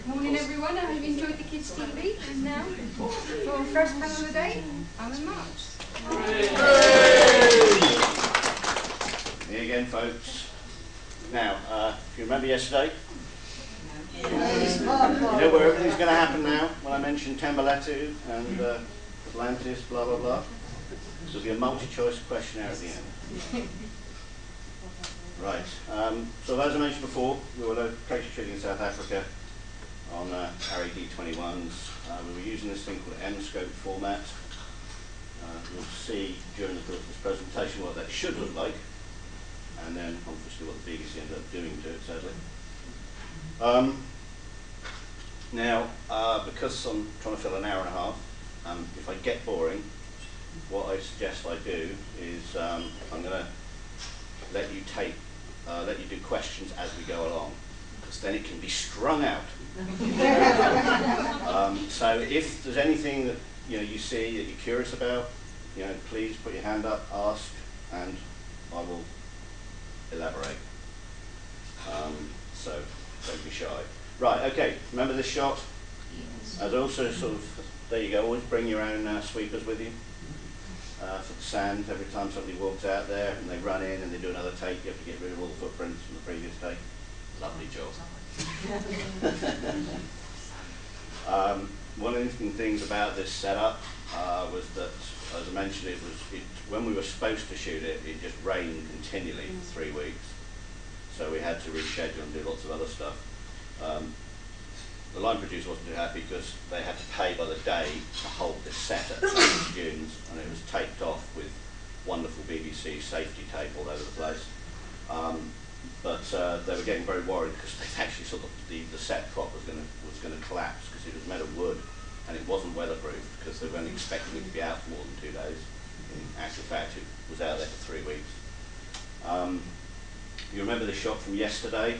Morning everyone, I hope you enjoyed the kids' TV. And now, for our first panel of the day, Alan and Marques. Me again, folks. Now, if you remember yesterday, you know where everything's going to happen now when I mentioned Tambalatu and Atlantis, blah, blah, blah. There'll be a multi-choice questionnaire at the end. Right, so as I mentioned before, we were location shooting in South Africa on RAD-21s. We were using this thing called M-scope format. You'll see during the course of this presentation what that should look like, and then obviously what the BBC ended up doing to it, sadly. Now, because I'm trying to fill an hour and a half, if I get boring, what I suggest I do is I'm going to let you do questions as we go along, because then it can be strung out. So if there's anything that you see that you're curious about, please put your hand up, ask, and I will elaborate. So don't be shy. Right, okay, remember this shot? Yes. As also there you go, always bring your own sweepers with you for the sand. Every time somebody walks out there and they run in and they do another take, you have to get rid of all the footprints from the previous take. Lovely job. One of the interesting things about this setup was that, as I mentioned, when we were supposed to shoot it, it just rained continually for 3 weeks. So we had to reschedule and do lots of other stuff. The line producer wasn't too happy because they had to pay by the day to hold this set at Dunes, and it was taped off with wonderful BBC safety tape all over the place. But they were getting very worried because they actually the set prop was going to collapse because it was made of wood and it wasn't weatherproof, because they were only expecting it to be out for more than 2 days. In actual fact, it was out there for 3 weeks. You remember the shot from yesterday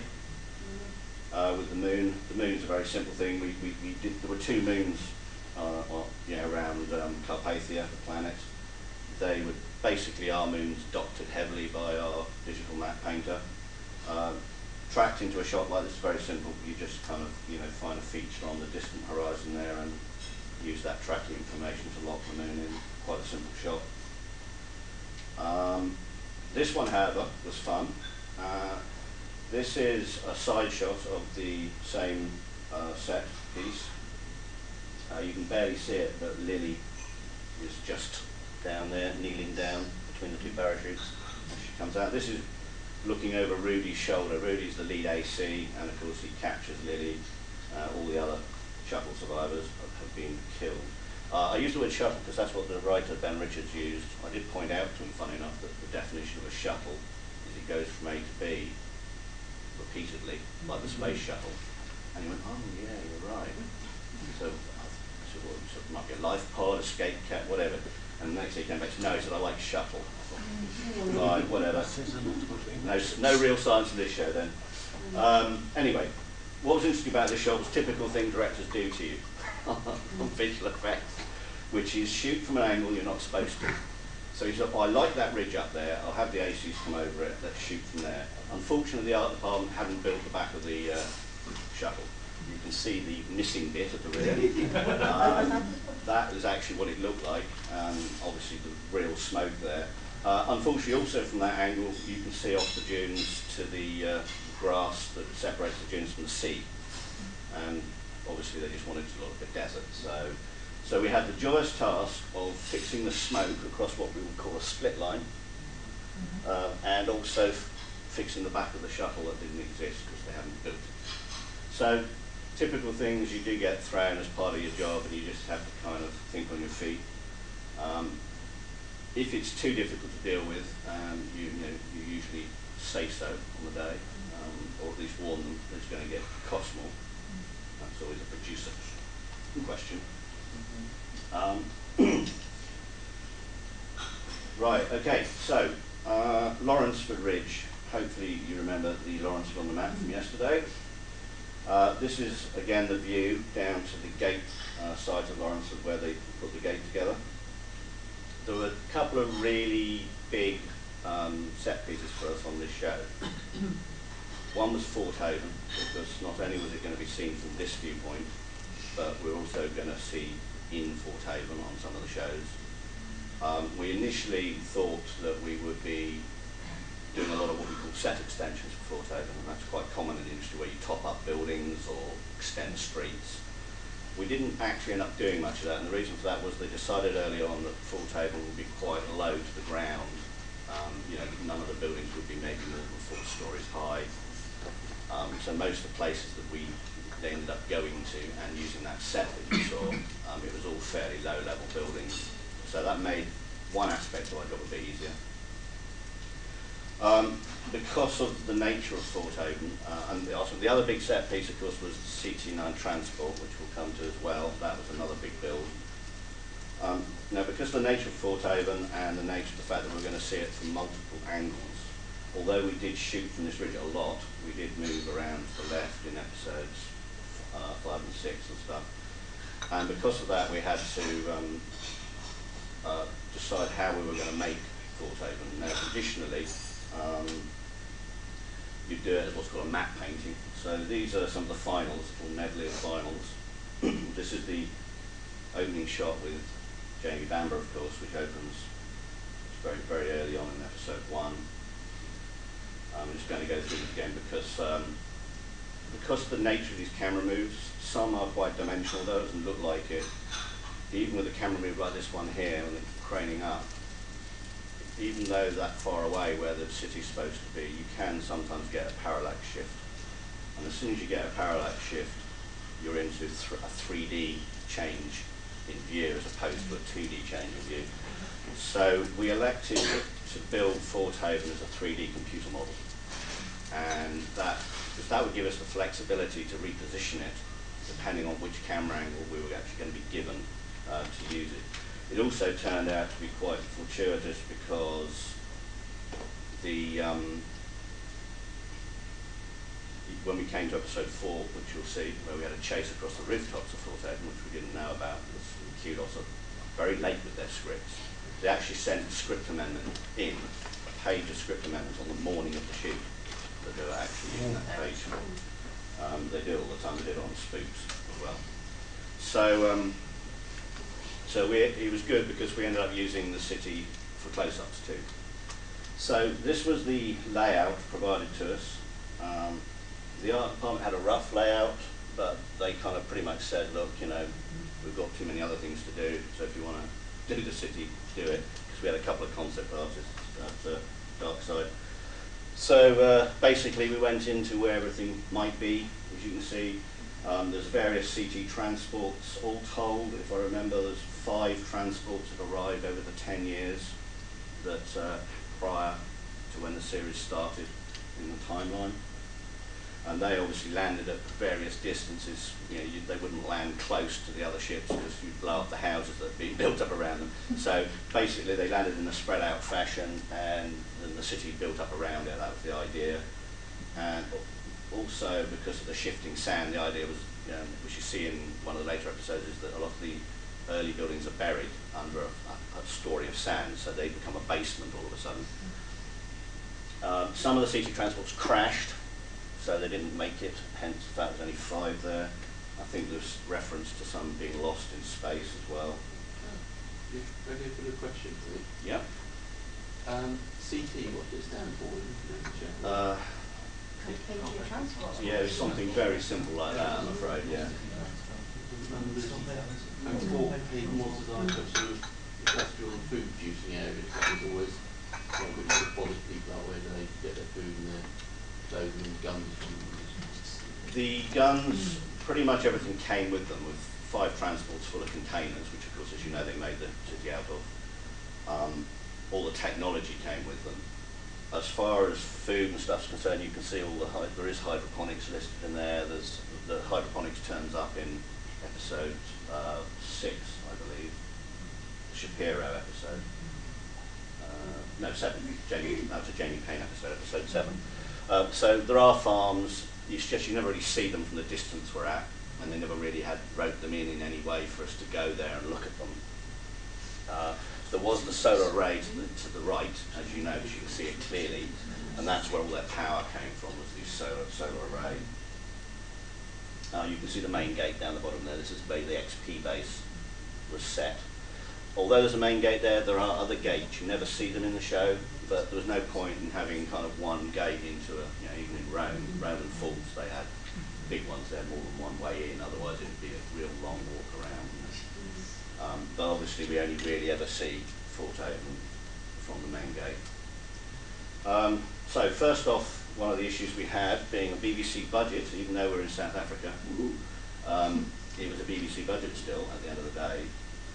with the moon? The moon's a very simple thing. There were 2 moons around Carpathia, the planet. They were basically our moons, doctored heavily by our digital map painter. Tracked into a shot like this is very simple. You just kind of find a feature on the distant horizon there and use that tracking information to lock the moon in. Quite a simple shot. This one, however, was fun. This is a side shot of the same set piece. You can barely see it, but Lily is just down there, kneeling down between the 2 parachutes as she comes out. This is looking over Rudy's shoulder. Rudy's the lead AC, and of course he captures Lily. All the other shuttle survivors have been killed. I use the word shuttle because that's what the writer Ben Richards used. I did point out to him, funny enough, that the definition of a shuttle is it goes from A to B repeatedly, like the space shuttle. And he went, oh yeah, you're right. So I said, well, it might be a life pod, escape cat, whatever. And the next day he came back and said, no, he said, I like shuttle. Right, whatever. No real science in this show then. Anyway, what was interesting about this shot was typical thing directors do to you on visual effects, which is shoot from an angle you're not supposed to. So he said, oh, I like that ridge up there, I'll have the ACs come over it, let's shoot from there. Unfortunately, the art department hadn't built the back of the shuttle. You can see the missing bit at the rear. That is actually what it looked like, obviously the real smoke there. Unfortunately, also from that angle, you can see off the dunes to the grass that separates the dunes from the sea. And obviously they just wanted to look like a desert. So we had the joyous task of fixing the smoke across what we would call a split line, and also fixing the back of the shuttle that didn't exist because they hadn't built it. So typical things you do get thrown as part of your job, and you just have to kind of think on your feet. If it's too difficult to deal with, you usually say so on the day, or at least warn them that it's going to get cost more. That's always a producer question. Right, okay, so Lawrenceford Ridge. Hopefully you remember the Lawrenceford on the map from yesterday. This is again the view down to the gate side of Lawrenceford where they put the gate together. There were a couple of really big set pieces for us on this show. One was Fort Haven, because not only was it going to be seen from this viewpoint, but we're also going to see in Fort Haven on some of the shows. We initially thought that we would be doing a lot of what we call set extensions for Fort Haven, and that's quite common in the industry where you top up buildings or extend streets. We didn't actually end up doing much of that, and the reason for that was they decided early on that Fort Haven would be quite low to the ground. You know, none of the buildings would be maybe more than 4 stories high. So most of the places that we ended up going to and using that set that you saw, it was all fairly low-level buildings. So that made one aspect of our job a bit easier. Because of the nature of Fort Haven, and the other big set piece, of course, was CT9 Transport, which we'll come to as well. That was another big build. Now, because of the nature of Fort Haven and the nature of the fact that we're going to see it from multiple angles, although we did shoot from this ridge a lot, we did move around to the left in episodes 5 and 6 and stuff. And because of that, we had to decide how we were going to make Fort Haven. Now, traditionally, you do it as what's called a matte painting. So these are some of the finals, called Neville finals. This is the opening shot with Jamie Bamber, of course, which opens very, very early on in episode 1. I'm just going to go through it again because of the nature of these camera moves, some are quite dimensional, though it doesn't look like it. Even with a camera move like this one here, when it's craning up, even though that far away where the city's supposed to be, you can sometimes get a parallax shift. And as soon as you get a parallax shift, you're into a 3D change in view as opposed to a 2D change in view. So we elected to build Fort Haven as a 3D computer model. And that would give us the flexibility to reposition it depending on which camera angle we were actually going to be given to use it. It also turned out to be quite fortuitous because when we came to episode 4, which you'll see, where we had a chase across the rooftops of Fort Haven, which we didn't know about, because the kudos are very late with their scripts. They actually sent a script amendment in, a page of script amendments on the morning of the shoot that they were actually using that page for. They do it all the time. They did it on Spooks as well. So it was good because we ended up using the city for close-ups too. So this was the layout provided to us. The art department had a rough layout, but they kind of pretty much said, look, you know, we've got too many other things to do, so if you want to do the city, do it. Because we had a couple of concept artists at Dark Side. So basically we went into where everything might be. As you can see, there's various CT transports. All told, if I remember, there's 5 transports that arrived over the 10 years that prior to when the series started in the timeline. And they obviously landed at various distances. You know, they wouldn't land close to the other ships because you'd blow up the houses that had been built up around them. So basically they landed in a spread out fashion and then the city built up around it. That was the idea. And also because of the shifting sand, the idea was, you know, which you see in one of the later episodes, is that a lot of the early buildings are buried under a story of sand, so they become a basement all of a sudden. Some of the CT transports crashed, so they didn't make it, hence the fact there's only 5 there. I think there's reference to some being lost in space as well. Okay, for the question, please. Yeah. CT, what does it stand for? Yeah, it's something very simple like that, I'm afraid, yeah. And Fort Haven was designed to sort of industrial and food producing areas. That was always one which sort of bothered people out where they get their food and their clothing and guns from. The guns, pretty much everything came with them, with 5 transports full of containers, which of course, as you know, they made the city out of. All the technology came with them. As far as food and stuff's concerned, you can see all there is hydroponics listed in there. There's the hydroponics turns up in episode 6, I believe, the Shapiro episode. No, 7. That was a Jamie Payne episode 7. So there are farms. It's just you never really see them from the distance we're at, and they never really wrote them in any way for us to go there and look at them. There was the solar array to the right, as you know, because you can see it clearly. and that's where all their power came from, was these solar array. You can see the main gate down the bottom there. This is where the XP base was set. Although there's a main gate there, there are other gates. You never see them in the show, but there was no point in having kind of one gate into a, you know, even in Roman forts, they had big ones there, more than one way in, otherwise it would be a real long walk around. But obviously we only really ever see Fort Avon from the main gate. So first off, one of the issues we had, being a BBC budget, even though we're in South Africa, it was a BBC budget still at the end of the day.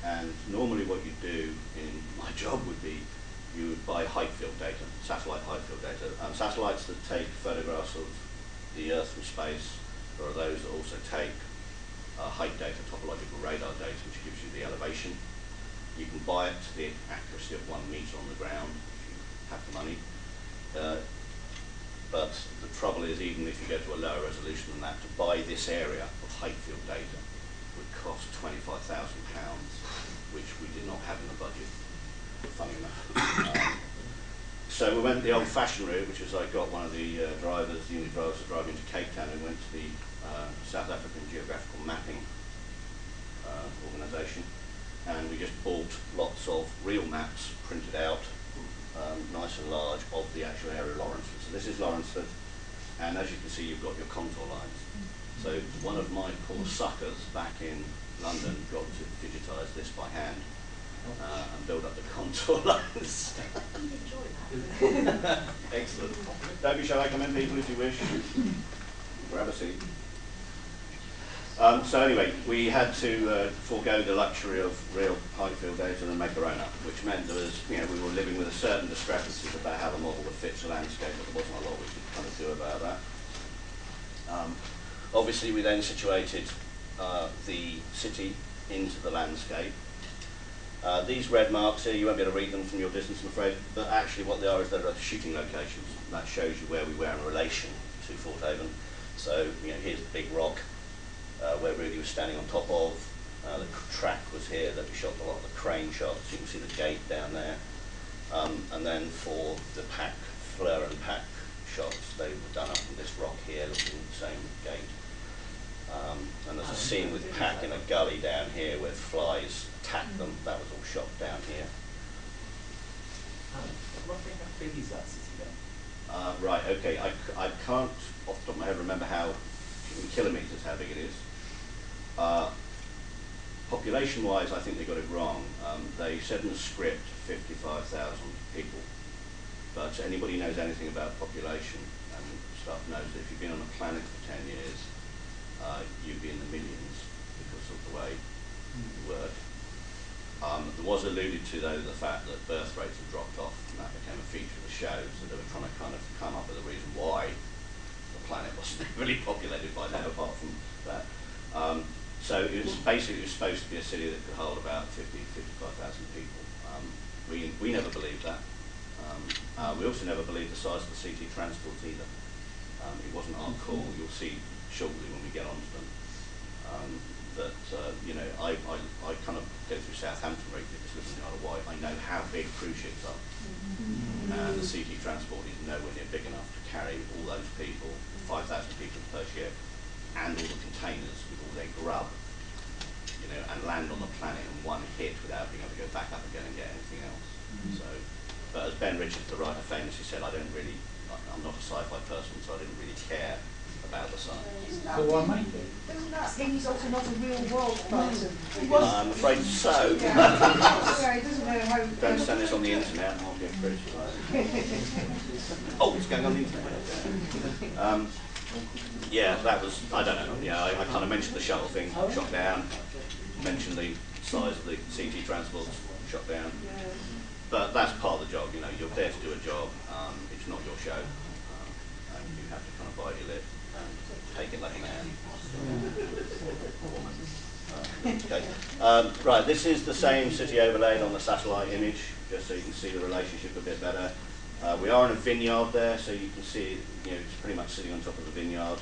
And normally what you do in my job would be, you would buy height field data, satellite height field data. Satellites that take photographs of the Earth from space, there are those that also take height data, topological radar data, which gives you the elevation. You can buy it to the accuracy of 1 meter on the ground if you have the money. But the trouble is, even if you go to a lower resolution than that, to buy this area of height field data would cost £25,000, which we did not have in the budget, funny enough. So we went the old-fashioned route, which was I got one of the drivers, the unit drivers, to drive into Cape Town, and went to the South African Geographical Mapping organisation, and we just bought lots of real maps printed out, nice and large, of the actual area of Lawrenceford. So this is Lawrenceford, and as you can see, you've got your contour lines. So one of my poor suckers back in London got to digitise this by hand and build up the contour lines. Excellent. Don't be shy, come in, people, if you wish. Grab a seat. So anyway, we had to forego the luxury of real height field data and make our own up, which meant there was, you know, we were living with a certain discrepancies about how the model would fit the landscape, but there wasn't a lot we could kind of do about that. Obviously, we then situated the city into the landscape. These red marks here, you won't be able to read them from your distance, I'm afraid, but actually what they are is they're shooting locations. That shows you where we were in relation to Fort Avon. So, you know, here's the big rock where Rudy was standing on top of. The track was here that we shot a lot of the crane shots. You can see the gate down there. And then for the pack, fleur and pack shots, they were done up on this rock here, looking at the same gate. And there's a scene with pack in a gully down here where flies attack them. That was all shot down here. Roughly how big is that city then? Right, okay. I can't off the top of my head remember how, in kilometres, how big it is. Population-wise, I think they got it wrong. They said in the script 55,000 people. But anybody who knows anything about population and stuff knows that if you've been on a planet for 10 years, you'd be in the millions because of the way you work. There was alluded to, though, the fact that birth rates have dropped off, and that became a feature of the show, so they were trying to kind of come up with a reason why the planet wasn't really populated by now, apart from that. So it was basically supposed to be a city that could hold about 55,000 people. We never believed that. We also never believed the size of the CT transports either. It wasn't our call. You'll see shortly when we get onto them. You know, I kind of go through Southampton regularly, just looking at Isle of Wight. I know how big cruise ships are. And the CT transport is nowhere near big enough to carry all those people, 5,000 people per ship, and all the containers with all their grub, you know, and land on the planet in one hit without being able to go back up again and get anything else. So, but as Ben Richards, the writer, famously said, I'm not a sci-fi person, so I didn't really care about the science. So why make it? Doesn't that mean he's also not a real world person? I'm afraid so. Yeah, he doesn't know how. Don't send this on the internet and I'll get criticised. Oh, it's going on the internet. Yeah, that was, I don't know, yeah, I kind of mentioned the shuttle thing, shot down, mentioned the size of the CT transports, shot down. But that's part of the job, you know, you're there to do a job, it's not your show, and you have to kind of bite your lip and take it like a man. Okay. Right, this is the same city overlaid on the satellite image, just so you can see the relationship a bit better. We are in a vineyard there, so you can see, you know, it's pretty much sitting on top of the vineyard.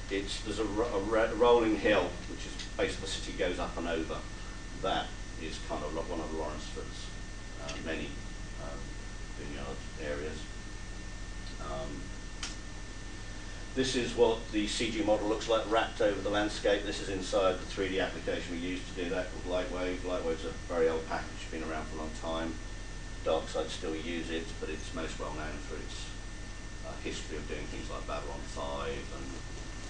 There's a rolling hill, which is basically the city goes up and over. That is kind of one of Lawrenceford's many vineyard areas. This is what the CG model looks like wrapped over the landscape. This is inside the 3D application we used to do that called Lightwave. Lightwave's a very old package, been around for a long time. Darkside still use it, but it's most well known for its history of doing things like Babylon 5 and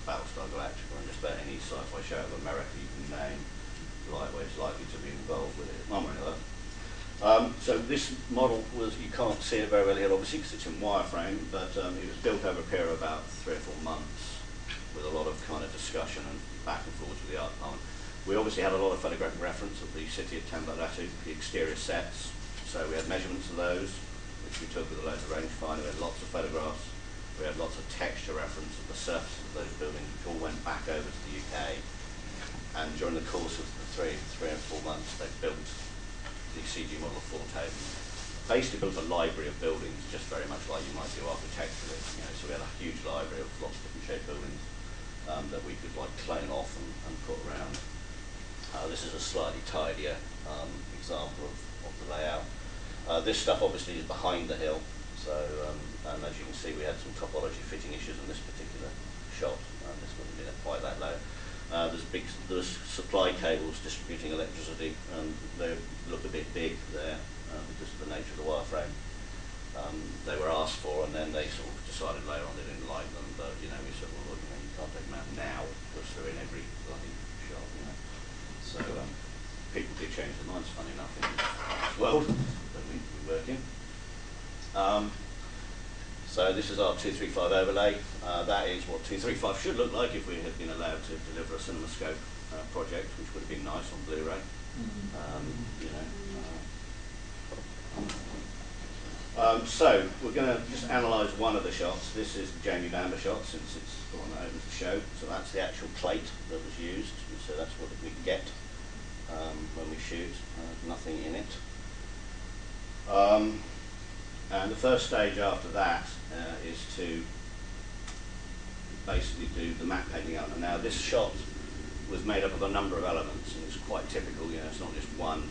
Battlestar Galactica, and just about any sci-fi show of America you can name. Lightwave's likely to be involved with it, one way or another. So this model was, you can't see it very well here obviously because it's in wireframe, but it was built over a period of about 3 or 4 months with a lot of kind of discussion and back and forth with the art department. We obviously had a lot of photographic reference of the city of Timbuktu, the exterior sets, so we had measurements of those, which we took with a laser rangefinder. We had lots of photographs, we had lots of texture reference of the surface of those buildings, which all went back over to the UK, and during the course of the 3 or 4 months they built the CG model of Forte. Basically built a library of buildings, just very much like you might do architecturally. You know, so we had a huge library of lots of different shaped buildings that we could like clone off and put around. This is a slightly tidier example of the layout. This stuff obviously is behind the hill, so and as you can see we had some topology fitting issues in this particular shot. This wouldn't be quite that low. There's supply cables distributing electricity, and they look a bit big there because of the nature of the wireframe. They were asked for, and then they sort of decided later on they didn't like them. But you know, we said, well, you know, you can't take them out now because they're in every bloody shop, you know. So people did change their minds, funny enough, in this world that we work in. So this is our 235 overlay. That is what 235 should look like if we had been allowed to deliver a CinemaScope project, which would have been nice on Blu-ray. You know. So we're going to just analyse one of the shots. This is the Jamie Bamber shot, since it's the one that opens the show. So that's the actual plate that was used. So that's what we get when we shoot. Nothing in it. And the first stage after that is to basically do the matte painting element. Now this shot was made up of a number of elements, and it's quite typical, you know, it's not just one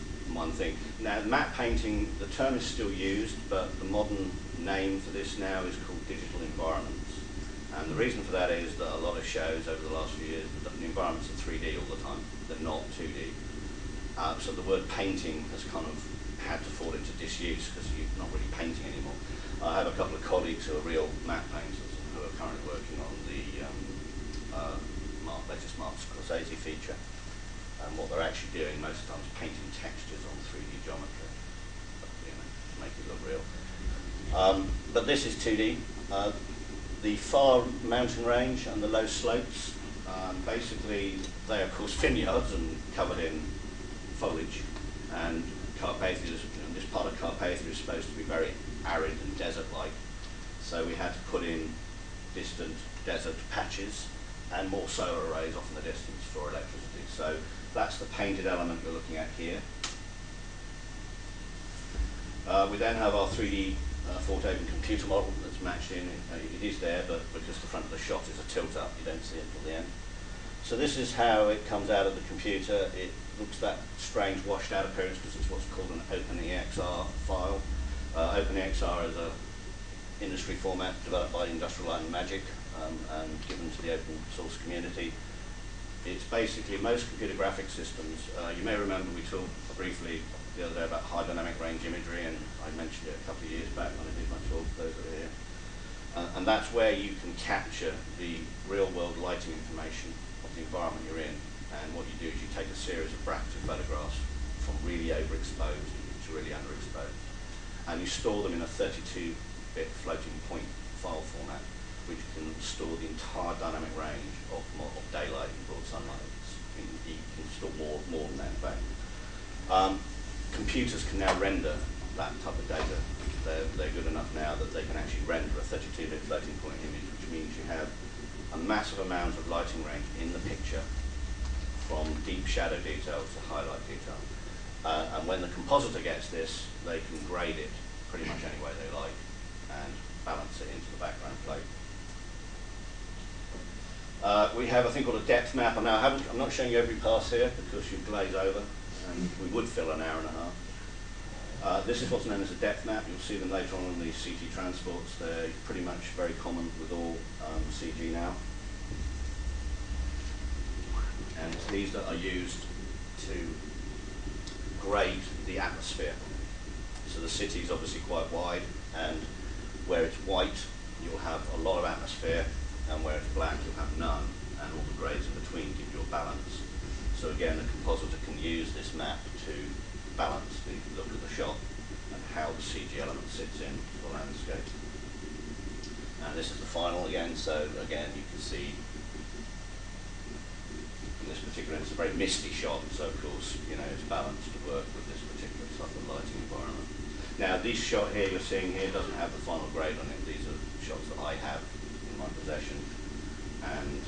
thing. Now matte painting, the term is still used, but the modern name for this now is called digital environments. And the reason for that is that a lot of shows over the last few years, the environments are 3D all the time, they're not 2D. So the word painting has kind of had to fall into disuse because you're not really painting anymore. I have a couple of colleagues who are real matte painters who are currently working on the latest Marques feature, and what they're actually doing most of the time is painting textures on 3D geometry, you know, to make it look real. But this is 2D. The far mountain range and the low slopes, basically they are of course vineyards and covered in foliage, and Carpathia, this part of Carpathia is supposed to be very arid and desert-like, so we had to put in distant desert patches and more solar arrays off in the distance for electricity. So that's the painted element you're looking at here. We then have our 3D Forte computer model that's matched in. It is there, but because the front of the shot is a tilt-up, you don't see it till the end. So this is how it comes out of the computer. It looks that strange washed out appearance because it's what's called an OpenEXR file. OpenEXR is an industry format developed by Industrial Light and Magic and given to the open source community. It's basically most computer graphics systems. You may remember we talked briefly the other day about high dynamic range imagery, and I mentioned it a couple of years back when I did my talk, those that are here. And that's where you can capture the real world lighting information of the environment you're in. And what you do is you take a series of bracketed photographs from really overexposed to really underexposed, and you store them in a 32-bit floating point file format, which can store the entire dynamic range of daylight and broad sunlight. You can store more than that, in fact. Computers can now render that type of data. They're good enough now that they can actually render a 32-bit floating point image, which means you have a massive amount of lighting range in the picture, from deep shadow detail to highlight detail. And when the compositor gets this, they can grade it pretty much any way they like and balance it into the background plate. We have a thing called a depth map. Now, I'm not showing you every pass here because you glaze over, and we would fill an hour and a half. This is what's known as a depth map. You'll see them later on in the CG transports. They're pretty much very common with all CG now. And it's these that are used to grade the atmosphere. So the city's obviously quite wide, and where it's white, you'll have a lot of atmosphere, and where it's black, you'll have none, and all the grades in between give you a balance. So again, the compositor can use this map to balance the look of the shot and how the CG element sits in the landscape. And this is the final again, so again you can see in this particular, it's a very misty shot, so of course, you know, it's balanced to work with this particular type of lighting environment. Now this shot here you're seeing here doesn't have the final grade on it. These are shots that I have in my possession, and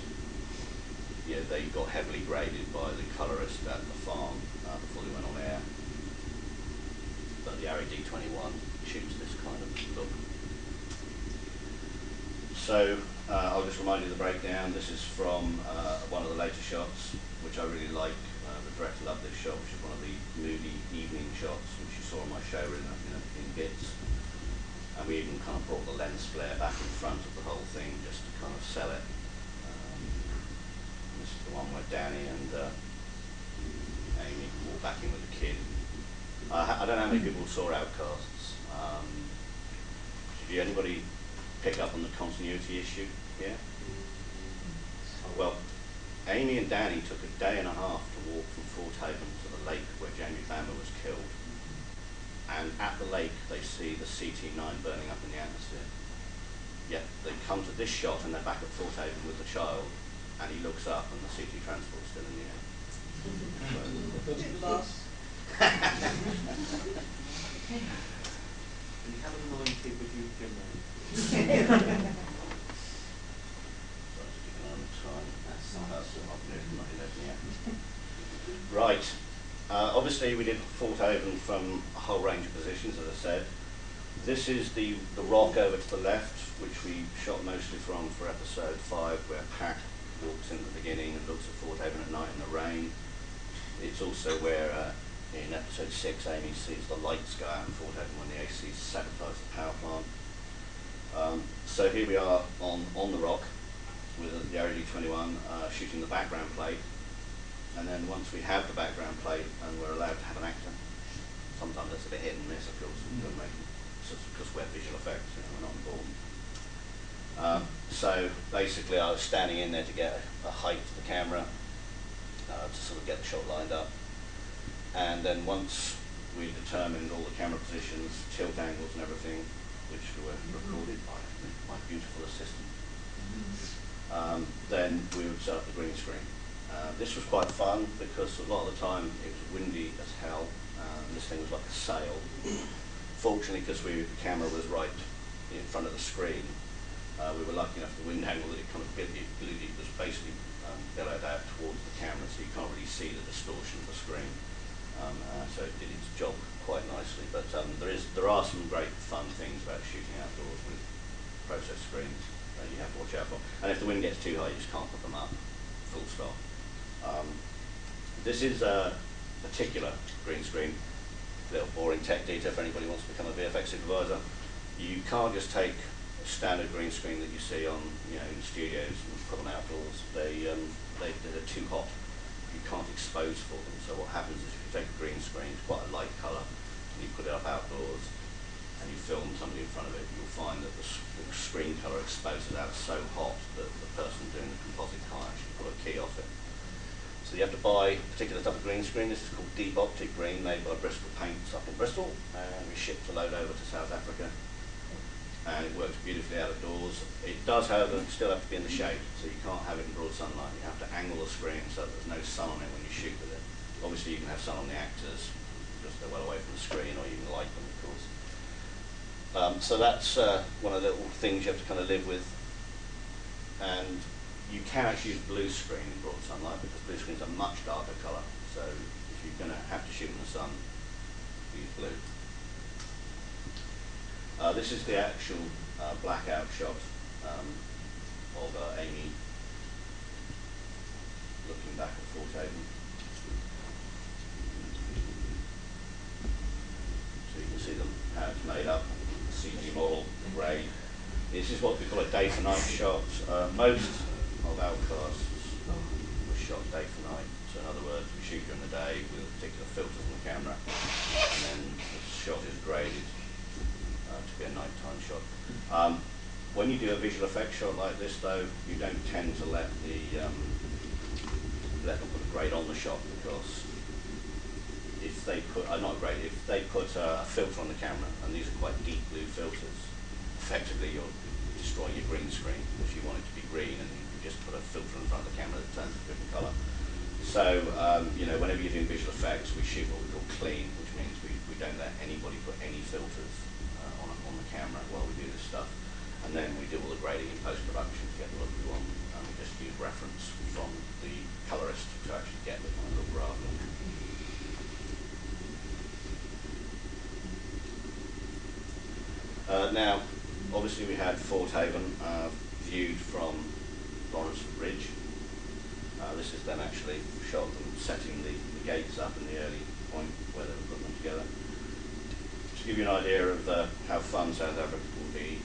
yeah, they got heavily graded by the colorist at the farm before they went on air. But the Arri D21 shoots this kind of look. So I'll just remind you of the breakdown. This is from one of the later shots, which I really like. The director loved this shot, which is one of the moody evening shots, which you saw on my show in bits. And we even kind of brought the lens flare back in front of the whole thing just to kind of sell it. This is the one where Danny and Amy walk back in with the kid. I don't know how many people saw Outcasts. Did anybody pick up on the continuity issue? Yeah? Well, Amy and Danny took a day and a half to walk from Fort Haven to the lake where Jamie Bamber was killed. And at the lake, they see the CT9 burning up in the atmosphere. Yet they come to this shot and they're back at Fort Haven with the child, and he looks up and the CT transport's still in the air. And you have an annoying kid with you, Jim. Right. Obviously we did Fort Haven from a whole range of positions, as I said. This is the rock over to the left, which we shot mostly from for episode 5, where Pat walks in at the beginning and looks at Fort Haven at night in the rain. It's also where in episode 6 Amy sees the lights go out in Fort Haven when the AC sabotage the power plant. So here we are on the rock with the Arri D21 shooting the background plate, and then once we have the background plate and we're allowed to have an actor, sometimes it's a bit hit and miss, of course, because we're visual effects, you know, we're not involved. So basically I was standing in there to get a height to the camera to sort of get the shot lined up, and then once we determined all the camera positions, tilt angles and everything, which were recorded by my beautiful assistant, then we would set up the green screen. This was quite fun because a lot of the time it was windy as hell. This thing was like a sail. Fortunately, because the camera was right in front of the screen, we were lucky enough the wind angle that it kind of it was basically billowed out towards the camera, so you can't really see the distortion of the screen. So it did its job quite nicely. But there are some great fun things about shooting outdoors with process screens that you have to watch out for. And if the wind gets too high, you just can't put them up, full stop. This is a particular green screen, little boring tech detail if anybody wants to become a VFX supervisor. You can't just take a standard green screen that you see on, you know, in studios and put them outdoors. They're too hot. You can't expose for them. So what happens is if you take a green screen, it's quite a light colour, and you put it up outdoors and you film somebody in front of it, you'll find that the screen colour exposes out so hot that the person doing the composite can't actually pull a key off it. So you have to buy a particular type of green screen. This is called Deep Optic Green, made by Bristol Paints up in Bristol, and we shipped a load over to South Africa. And it works beautifully out of doors. It does, however, still have to be in the shade, so you can't have it in broad sunlight. You have to angle the screen so that there's no sun on it when you shoot with it. Obviously you can have sun on the actors because they're well away from the screen, or you can light them, of course. So that's one of the little things you have to kind of live with. And you can actually use blue screen in broad sunlight because blue screen is a much darker colour. So if you're going to have to shoot in the sun, use blue. This is the actual blackout shot of Amy looking back at Fort Haven. So you what we call a day for night shot. Most of Outcasts was shot day for night. So in other words, we shoot during the day with a particular filter on the camera, and then the shot is graded to be a nighttime shot. When you do a visual effects shot like this, though, you don't tend to let them put a grade on the shot, because if they put if they put a filter on the camera, and these are quite deep blue filters, effectively you're destroying your green screen, because you want it to be green, and you just put a filter in front of the camera that turns a different colour. So you know, whenever you're doing visual effects, we shoot what we call clean, which means we don't let anybody put any filters on the camera while we do this stuff, and then we do all the grading in post-production to get the look we want, and we just use reference from the colorist to actually get the kind of look rather than. Now, obviously we had Fort Haven viewed from Lawrence Bridge. This is them actually shot them setting the gates up in the early point where they were putting them together. To give you an idea of how fun South Africa can be,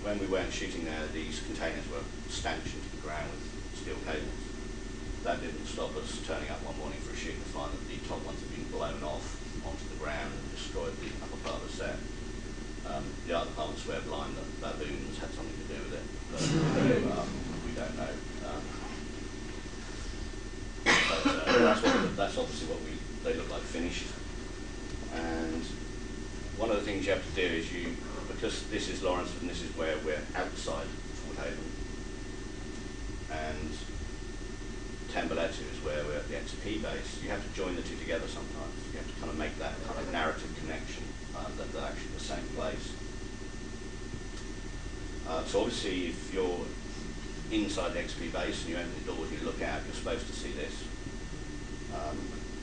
when we weren't shooting there, these containers were stanchioned to the ground with steel cables. That didn't stop us turning up one morning for a shoot and find that the top ones had been blown off onto the ground and destroyed the upper part of the set. The art department swear blind that baboons had something to do with it, but we don't know. That's obviously what they look like finished. And one of the things you have to do is because this is Lawrence and this is where we're outside Fort Haven, and Tembelettu is where we're at the XP base, you have to join the two together sometimes. You have to kind of make that kind of narrative connection that they're actually the same place. So obviously if you're inside the XP base and you open the doors, you look out, you're supposed to see this.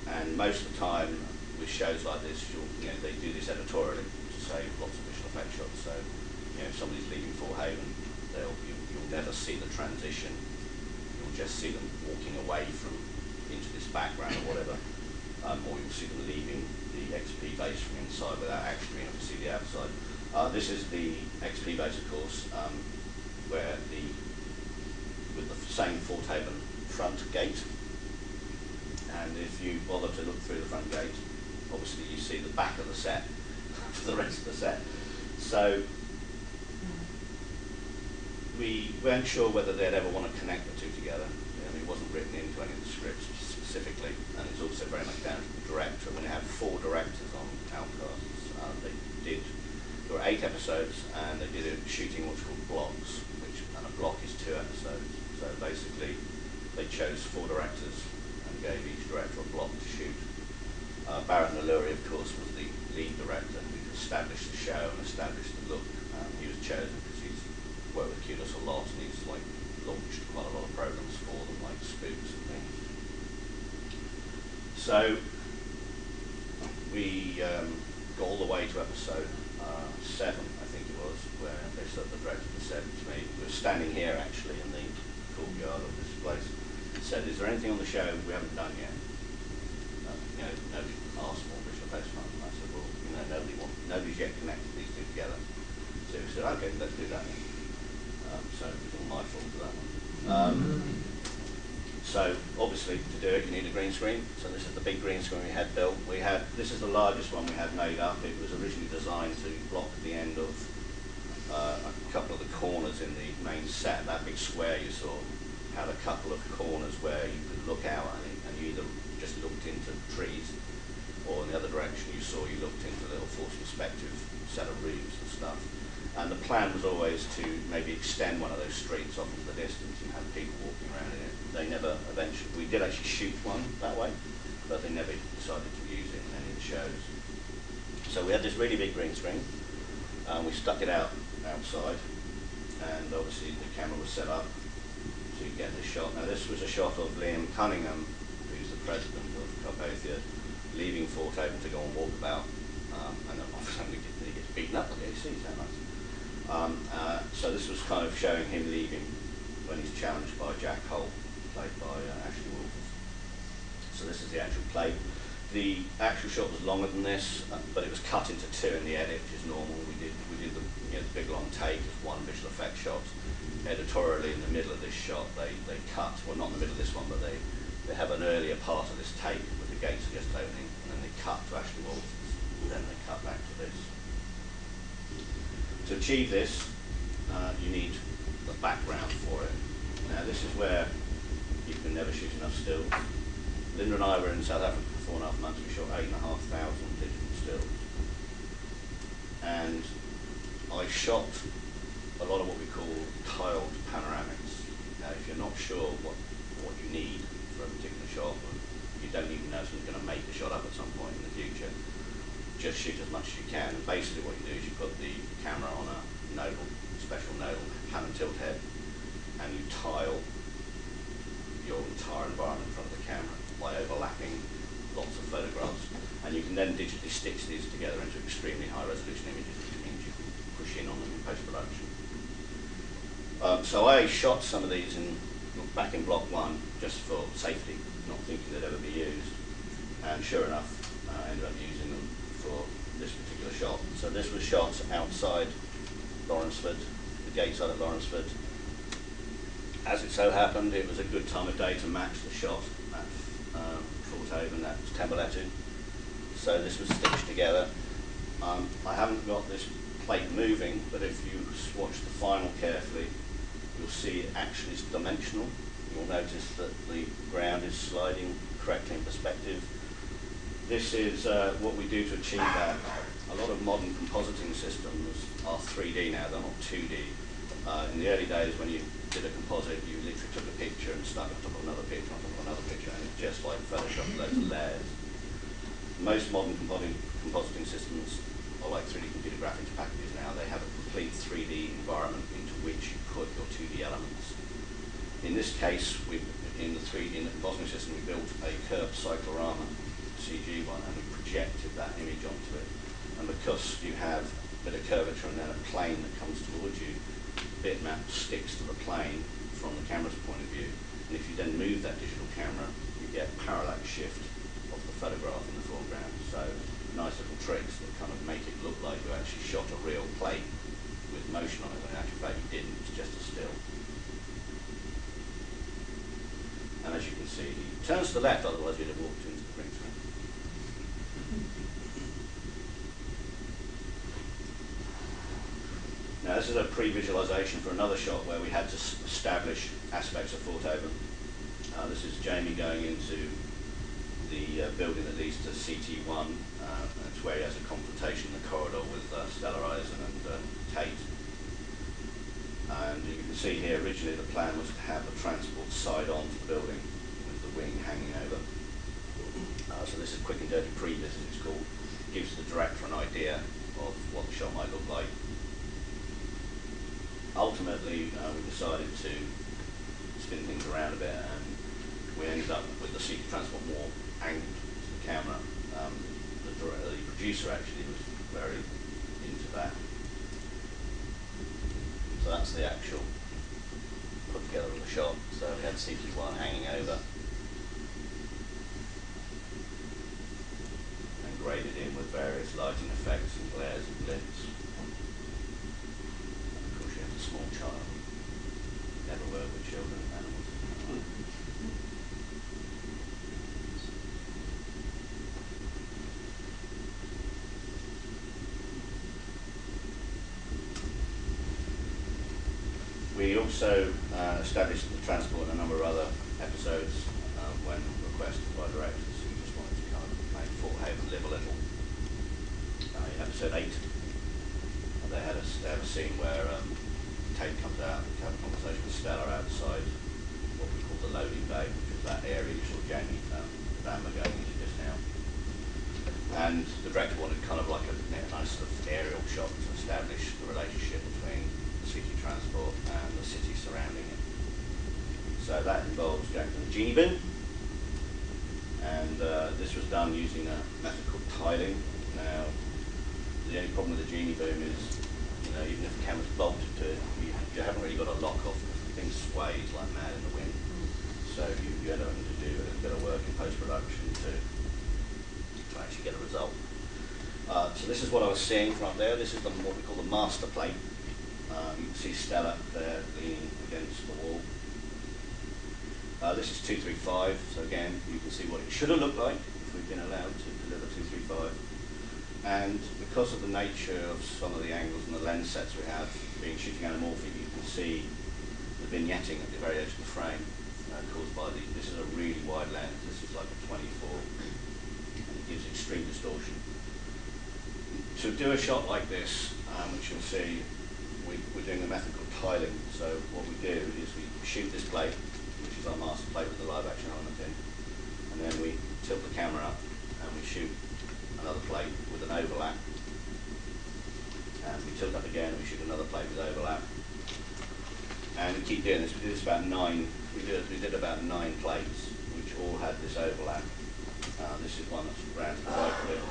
And most of the time with shows like this, they do this editorially to save lots of visual effects shots. So if somebody's leaving Fort Haven, you'll never see the transition. You'll just see them walking away into this background or whatever, or you'll see them leaving the XP base from inside without actually being able to see the outside. This is the XP base, of course, with the same Fort Haven front gate. And if you bother to look through the front gate, obviously you see the back of the set for the rest of the set. So we weren't sure whether they'd ever want to connect the two together. It wasn't written into any of the scripts specifically, and it's also very much down to the director. When they have 4 directors on Outcasts, there were 8 episodes, and they did it shooting what's called blocks, and a block is 2 episodes. So basically, they chose 4 directors and gave each director a block to shoot. Barrett Naluri, of course, was the lead director who established the show and established the look. He was chosen because he's worked with Kudos a lot, and he's launched quite a lot of programs for them, like Spooks and things. So we got all the way to episode 7, I think it was, where the director said to me, we were standing here actually in the courtyard of this place, and said, "Is there anything on the show we haven't done yet?" Nobody asked for visual effects from them. I said, "Well, nobody's yet connected these two together." So we said, "Okay, let's do that then." So it was all my fault for that one. So obviously to do it you need a green screen. So this is the big green screen we had built. This is the largest one we had made up. It was originally designed to block the end of a couple of the corners in the main set. That big square you saw had a couple of corners where you could look out, and you either just looked into trees, or in the other direction you looked into a little forced perspective set of roofs and stuff. And the plan was always to maybe extend one of those streets off into the distance and have people walking around in it. We did actually shoot one that way, but they never decided to use it in any of the shows. So we had this really big green screen, and we stuck it outside, and obviously the camera was set up to get this shot. Now this was a shot of Liam Cunningham, who's the president of Carpathia, leaving Fort Haven to go on walkabout, and obviously he gets beaten up on the AC, so nice. So this was kind of showing him leaving when he's challenged by Jack Holt, played by Ashley Wolf. So this is the actual plate. The actual shot was longer than this, but it was cut into two in the edit, which is normal. We did the, the big long take as one visual effect shot. Editorially, in the middle of this shot, they cut, well, not in the middle of this one, but they have an earlier part of this take with the gates are just opening, and then they cut to Ashley Walters, and then they cut back to this. To achieve this, you need the background for it. Now, this is where you can never shoot enough stills. Linda and I were in South Africa for 4.5 months. We shot 8,500 digital stills. And I shot a lot of what we call tiled panoramics. Now, if you're not sure what you need for a particular shot, or you don't even know if you're going to make the shot up at some point in the future, just shoot as much as you can. And basically what you do is you put the camera on a nodal, special nodal pan and tilt head, and you tile your entire environment in front of the camera by overlapping lots of photographs. And you can then digitally stitch these together into extremely high resolution images, which means you can push in on them in post-production. So I shot some of these back in block one just for safety, not thinking they'd ever be used. And sure enough, I ended up using them for this particular shot. So this was shot outside Lawrenceford, the gate side at Lawrenceford. As it so happened, it was a good time of day to match the shot at Fort Haven, at Temberletu. So this was stitched together. I haven't got this plate moving, but if you watch the final carefully, you'll see it actually is dimensional. You'll notice that the ground is sliding correctly in perspective. This is what we do to achieve that. A lot of modern compositing systems are 3D now, they're not 2D. In the early days when you did a composite, you literally took a picture and stuck it on top of another picture, on top of another picture, and it's just like Photoshop, loads of layers. Most modern compositing systems are like 3D computer graphics packages now. They have a complete 3D environment into which you put your 2D elements. In this case, in the compositing system, we built a curved cyclorama CG one, and we projected that image onto it. And because you have a bit of curvature and then a plane that comes towards you, bitmap sticks to the plane from the camera's point of view. And if you then move that digital camera, you get parallax shift of the photograph in the foreground. So nice little tricks that kind of make it look like you actually shot a real plate with motion on it, when in actual fact you didn't, it's just a still. And as you can see, he turns to the left, otherwise you'd have walked into the green screen. Now this is a pre-visualization for another shot where we had to establish aspects of Fort Haven. This is Jamie going into the building that leads to CT1. That's where he has a confrontation in the corridor with Stella Eisen and Tate. And you can see here, originally the plan was to have the transport side on to the building with the wing hanging over. So this is quick and dirty previs, as it's called. Gives the director an idea of what the shot might look like. Ultimately, we decided to spin things around a bit, and we ended up with the CT transport more angled to the camera. The producer actually was very into that. So that's the actual put together of the shot. So we had CT1 hanging over and graded in with various lighting effects and glares and glints. And of course you have a small child. Never work with children and animals. We also established the transport in a number of other episodes when requested by directors who just wanted to kind of make Fort Haven live a little. In episode 8, they have a scene where Tate comes out and have a conversation with Stella outside what we call the loading bay, which is that area you saw Jamie Vanma going into just now. And the director wanted kind of like a nice sort of aerial shot to establish the relationship between the city transport and the city surrounding it. So that involves going to the genie bin, and this was done using a method called tiling. Now, the only problem with the genie boom is, even if the camera's bolted to it, you haven't really got a lock off because the thing sways like mad in the wind. So you end up having to do a little bit of work in post-production to get a result. So this is what I was seeing from up there. This is what we call the master plate. You can see Stella there leaning against the wall. This is 235, so again, you can see what it should have looked like if we'd been allowed to deliver 235. And because of the nature of some of the angles and the lens sets we have, being shooting anamorphic, you can see the vignetting at the very edge of the frame caused by this is a really wide lens. This is like a 24, and it gives extreme distortion. To do a shot like this, which you'll see, we're doing a method called tiling. So what we do is we shoot this plate, which is our master plate with the live action element in, and then we tilt the camera up and we shoot another plate with an overlap, and we tilt up again and we shoot another plate with overlap, and we keep doing this. We did this about 9. We did about 9 plates, which all had this overlap. This is one that's ran to the right a bit,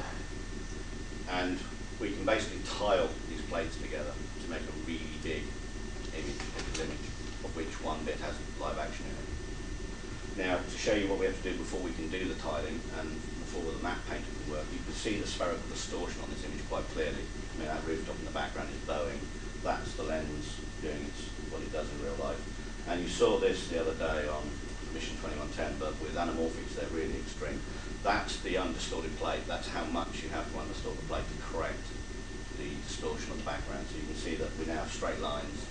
and we can basically tile these plates together to make a really big image, of which one bit has live action in it. Now, to show you what we have to do before we can do the tiling and before the matte painter can work, you can see the spherical distortion on this image quite clearly. I mean, that rooftop in the background is bowing. That's the lens doing what it does in real life. And you saw this the other day on Mission 2110, but with anamorphics, they're really extreme. That's the undistorted plate. That's how much you have to undistort the plate to correct the distortion of the background. So you can see that we now have straight lines.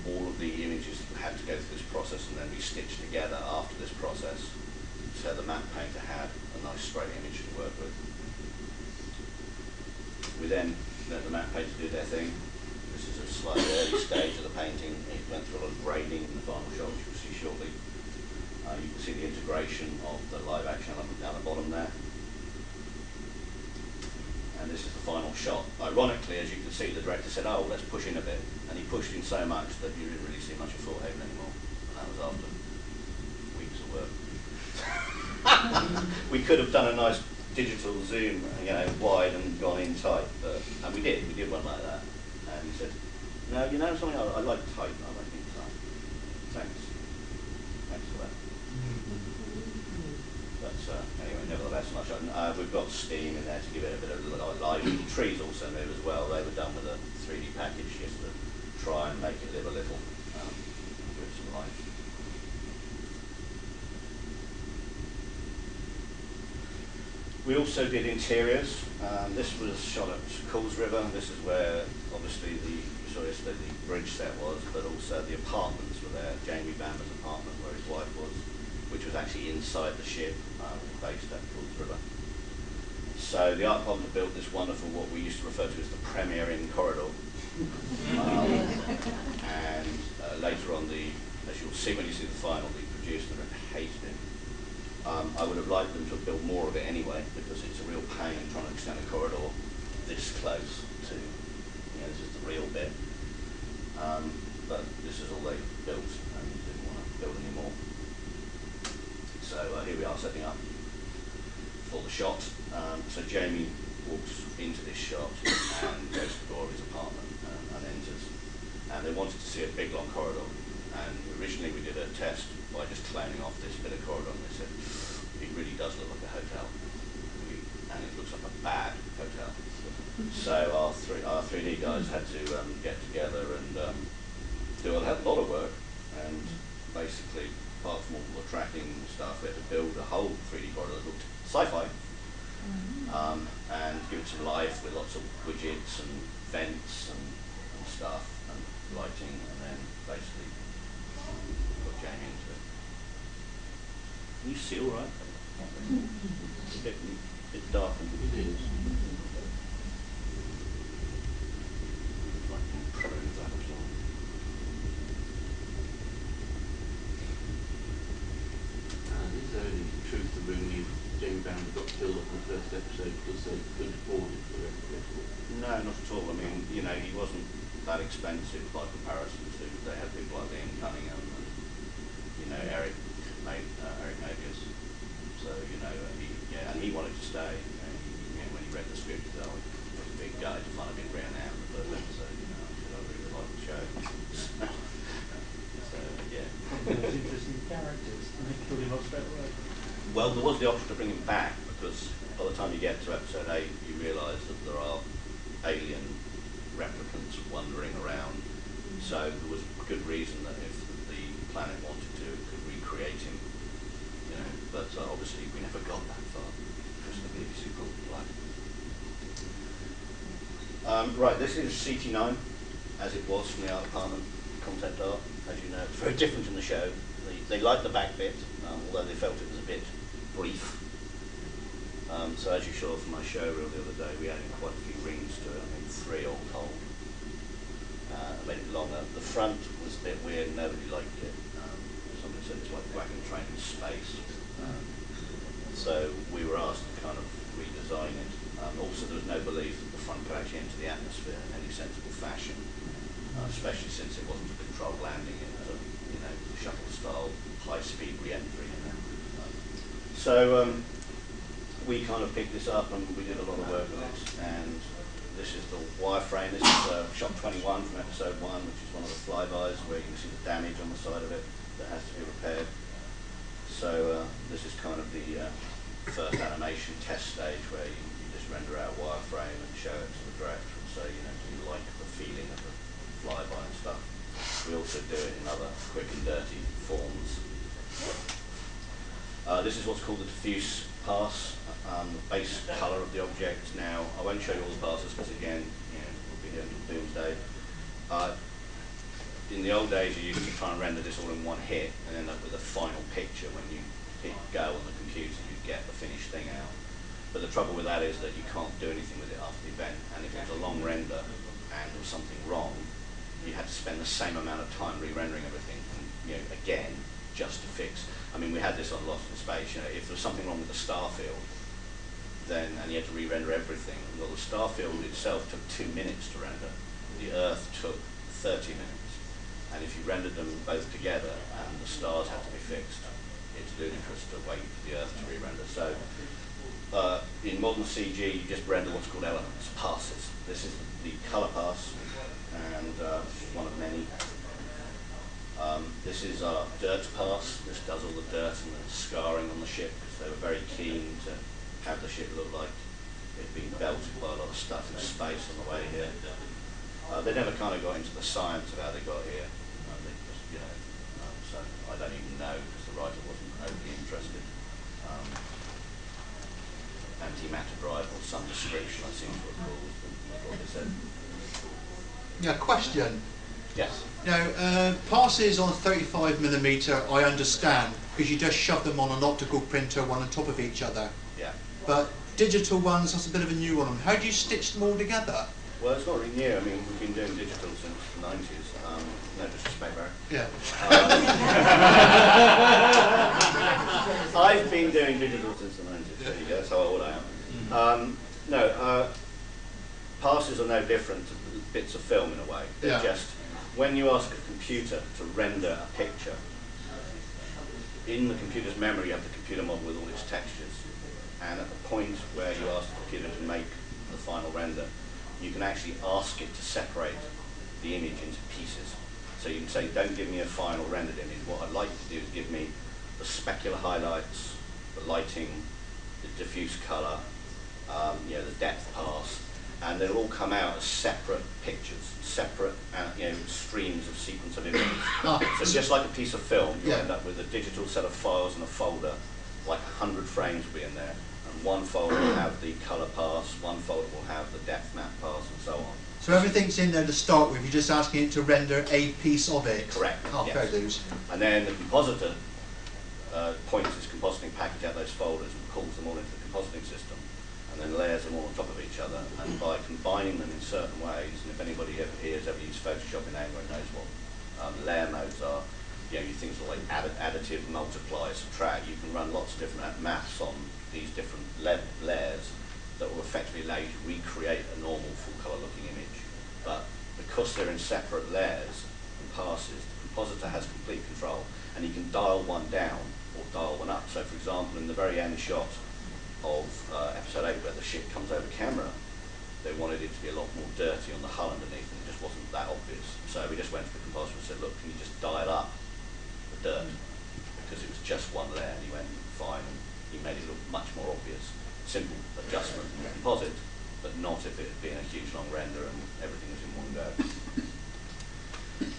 All of the images had to go through this process and then be stitched together after this process, so the matte painter had a nice straight image to work with. We then let the matte painter do their thing. This is a slightly early stage of the painting. It went through a lot of grading in the final shot, which you'll see shortly. You can see the integration of the live action element down the bottom there. And this is the final shot. Ironically, as you can see, the director said, oh, let's push in a bit. And he pushed in so much that you didn't really see much of Thorhaven anymore. And that was after weeks of work. We could have done a nice digital zoom, wide and gone in tight. And we did one like that. And he said, no, you know something, I like tight, I like being tight. Thanks for that. But anyway, nevertheless, we've got steam in there to give it a bit of life. The trees also move as well. They were done with a 3D package just to try and make it live a little, give it some life. We also did interiors. This was shot at Coles River. This is where obviously the bridge set was, but also the apartments were there. Jamie Bamber's apartment where his wife was, which was actually inside the ship, based at Coles River. So the art department built this wonderful, what we used to refer to as the Premier Inn corridor. And later on, as you'll see when you see the final, the producer hated it. I would have liked them to have built more of it anyway, because it's a real pain trying to extend a corridor this close to, this is the real bit. But this is all they built, and didn't want to build any more. So here we are setting up for the shot. So Jamie walks into this shot and goes to the door of his apartment and enters. And they wanted to see a big long corridor. And originally we did a test by just cloning off this bit of corridor, and they said, it really does look like a hotel. And it looks like a bad hotel. So our 3D guys had to get together and do a lot of work. And basically, apart from all the tracking stuff, we had to build a whole 3D corridor that looked sci-fi. And give it some life with lots of widgets and vents and stuff and lighting, and then basically put Jamie into it. Can you see all right? It's a bit dark and it is. Is there any truth to rumour Jamie Bamber got killed off in the first episode because they couldn't afford it for the rest of it? No, not at all. I mean, he wasn't that expensive by comparison to, they had people like Ian Cunningham and, Eric Navius. So, and he wanted to stay. When he read the script, he was a big guy to find a bit written out in the first episode, I really like the show. So, yeah. Those interesting characters, and they killed him off straight away. Well, there was the option to bring him back because by the time you get to episode 8, you realise that there are alien replicants wandering around. So there was good reason that if the planet wanted to, it could recreate him. You know, but obviously we never got that far because the BBC pulled the plug. Right, this is CT9, as it was from the art department, concept art. As you know, it's very different in the show. They liked the back bit, although they felt it was a bit brief. So as you saw from my show reel the other day, we added quite a few rings to it, I think 3 all told. I made it longer. The front was a bit weird, nobody liked it. Somebody said it's like a wagon train in space. So we were asked to kind of redesign it. Also there was no belief that the front could actually enter the atmosphere in any sensible fashion, especially since it wasn't a controlled landing, it was a, you know, shuttle-style high-speed re-entry. So we kind of picked this up and we did a lot of work with it, and this is the wireframe. This is shot 21 from episode 1, which is one of the flybys where you can see the damage on the side of it that has to be repaired. So this is kind of the first animation test stage where you just render out a wireframe and show it to the director and say, you know, do you like the feeling of the flyby and stuff. We also do it in other quick and dirty forms. This is what's called the diffuse pass, the base colour of the object. Now, I won't show you all the passes because again, you know, we'll be here until doomsday. In the old days, you used to try and render this all in one hit and end up with a final picture. When you hit go on the computer, you get the finished thing out. But the trouble with that is that you can't do anything with it after the event, and if it was a long render and there was something wrong, you had to spend the same amount of time re-rendering everything, and, you know, again, just to fix. I mean, we had this on Lost in Space. You know, if there was something wrong with the star field, then and you had to re-render everything. Well, the star field itself took 2 minutes to render. The Earth took 30 minutes, and if you rendered them both together and the stars had to be fixed, it's ludicrous to wait for the Earth to re-render. So, in modern CG, you just render what's called elements, passes. This is the colour pass, and one of many. This is our dirt pass. This does all the dirt and the scarring on the ship because they were very keen to have the ship look like it'd been belted by a lot of stuff in space on the way here. They never kind of got into the science of how they got here. They just, you know, so I don't even know because the writer wasn't overly interested. Antimatter drive or some description, I seem to recall, was what they said. Yeah, question. Yes. Now, passes on 35mm, I understand, because you just shove them on an optical printer one on top of each other. Yeah. But digital ones, that's a bit of a new one. How do you stitch them all together? Well, it's not really new. I mean, we've been doing digital since the 90s. No disrespect, Barry. Yeah. I've been doing digital since the 90s. There you go. That's how old I am. No, passes are no different to bits of film in a way. They're just, when you ask a computer to render a picture, in the computer's memory you have the computer model with all its textures, and at the point where you ask the computer to make the final render, you can actually ask it to separate the image into pieces. So you can say, don't give me a final rendered image. What I'd like to do is give me the specular highlights, the lighting, the diffuse colour, you know, the depth pass, and they'll all come out as separate pictures, separate you know, streams of sequence of images. So just like a piece of film, you end up with a digital set of files in a folder, like 100 frames will be in there, and one folder will have the colour pass, one folder will have the depth map pass, and so on. So everything's in there to start with, you're just asking it to render a piece of it? Correct. Oh, yes. fair dues. And then the compositor points his compositing package at those folders and pulls them all into the compositing system, and then layers them all on top of each other, and by combining them in certain ways, and if anybody here has ever used Photoshop in anger and knows what layer modes are, you know, things like additive, multiply, subtract, you can run lots of different maths on these different layers that will effectively allow you to recreate a normal full colour looking image. But because they're in separate layers and passes, the compositor has complete control, and he can dial one down or dial one up. So for example, in the very end shot of episode 8 where the ship comes over camera, they wanted it to be a lot more dirty on the hull underneath, and it just wasn't that obvious. So we just went to the compositor and said, look, can you just dial up the dirt? Because it was just one layer, and he went, fine, and he made it look much more obvious. Simple. adjustment and composite, but not if it had been a huge long render and everything was in one go.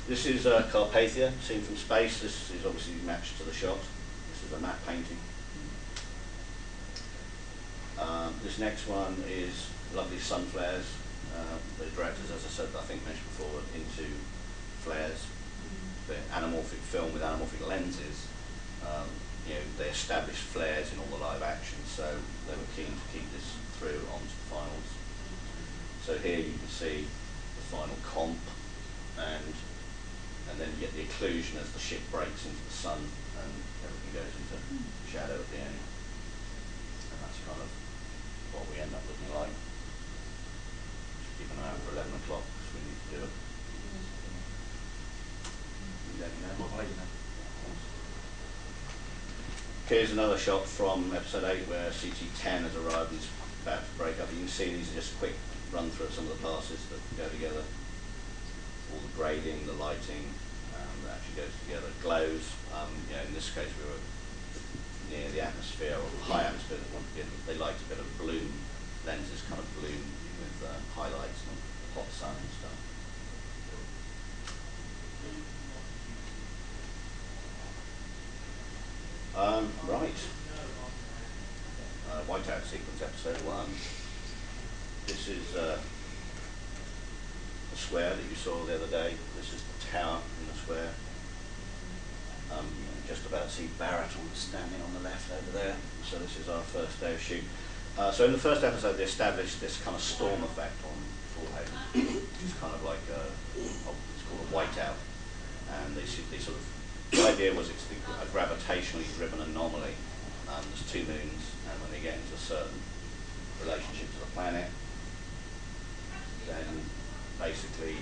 This is Carpathia, seen from space. This is obviously matched to the shot. This is a matte painting. This next one is lovely sun flares. The directors, as I said, I think mentioned before, into flares. The anamorphic film with anamorphic lenses, you know, they established flares in all the live action, so they were keen to keep this through onto the finals. So here you can see the final comp, and then you get the occlusion as the ship breaks into the sun and everything goes into shadow at the end. And that's kind of what we end up looking like. Just keep an eye out for 11 o'clock because we need to do it. Here's another shot from episode 8 where CT10 has arrived and is about to break up. You can see these are just a quick run through of some of the passes that go together. All the grading, the lighting, that actually goes together. Glows, you know, in this case we were near the atmosphere or high atmosphere. They liked a bit of bloom, lenses kind of bloom with highlights and hot sun and stuff. Right. Whiteout sequence, episode 1. This is the square that you saw the other day. This is the tower in the square. You can just about see Barrett standing on the left over there. So this is our first day of shoot. So in the first episode they established this kind of storm effect on Fullhaven. It's kind of like it's called a whiteout. And they sort of, the idea was it's a gravitationally driven anomaly. There's two moons, and when they get into a certain relationship to the planet, then basically,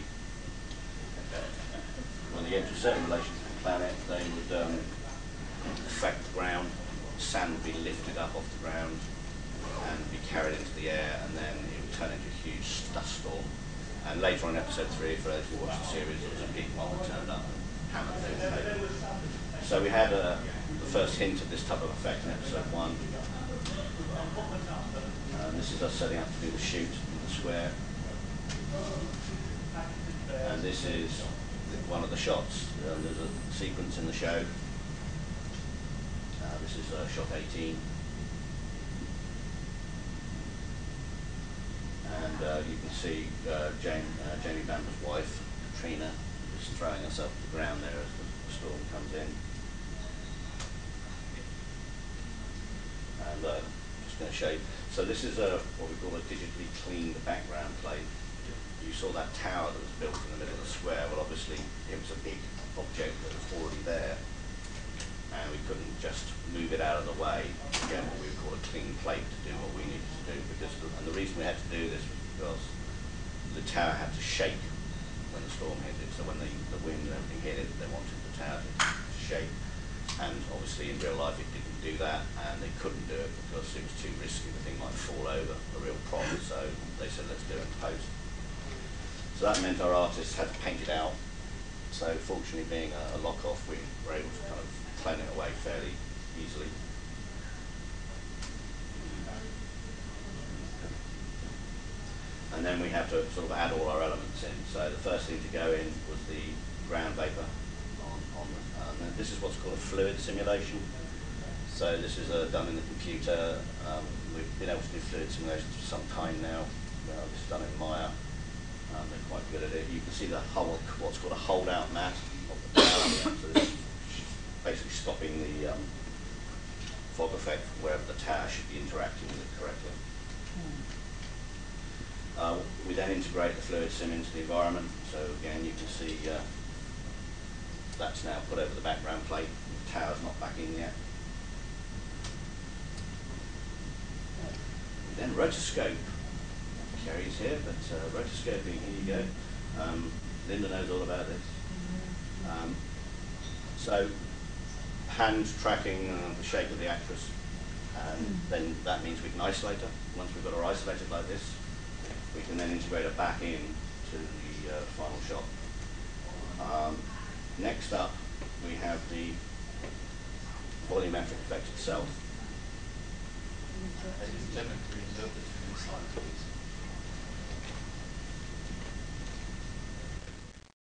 when they get into a certain relationship to the planet, they would affect the ground. Sand would be lifted up off the ground and be carried into the air, and then it would turn into a huge dust storm. And later on in episode 3, for those who watched the series, there was a big one that turned up and hammered things. So we had the first hint of this type of effect in episode 1. This is us setting up to do the shoot in the square. And this is one of the shots. There's a sequence in the show. This is shot 18. And you can see Jamie Bamber's wife, Katrina, just throwing herself to the ground there as the storm comes in. And I'm just going to show you. So this is what we call a digitally cleaned background plate. You saw that tower that was built in the middle of the square. Well, obviously it was a big object that was already there, and we couldn't just move it out of the way to get what we would call a clean plate to do what we needed to do. And the reason we had to do this was because the tower had to shake when the storm hit it. So when the wind and everything hit it, they wanted the tower to shake. And obviously in real life it didn't do that, and they couldn't do it because it was too risky. The thing might fall over, a real problem. So they said, let's do it in post. So that meant our artists had to paint it out. So fortunately, being a lock-off, we were able to kind of clone it away fairly easily. And then we have to sort of add all our elements in. So the first thing to go in was the ground vapor. And this is what's called a fluid simulation. So this is done in the computer. We've been able to do fluid simulations for some time now. This is done in Maya. They're quite good at it. You can see the what's called a holdout mat of the tower. So this is basically stopping the fog effect wherever the tower should be interacting with it correctly. We then integrate the fluid sim into the environment. So again, you can see that's now put over the background plate. The tower's not back in yet. We then rotoscope. Kerry's here, but rotoscoping, here you go. Linda knows all about this. So hand tracking the shape of the actress, and then that means we can isolate her. Once we've got her isolated like this, we can then integrate her back in to the final shot. Next up, we have the volumetric effect itself. They just technically interpret it inside, please.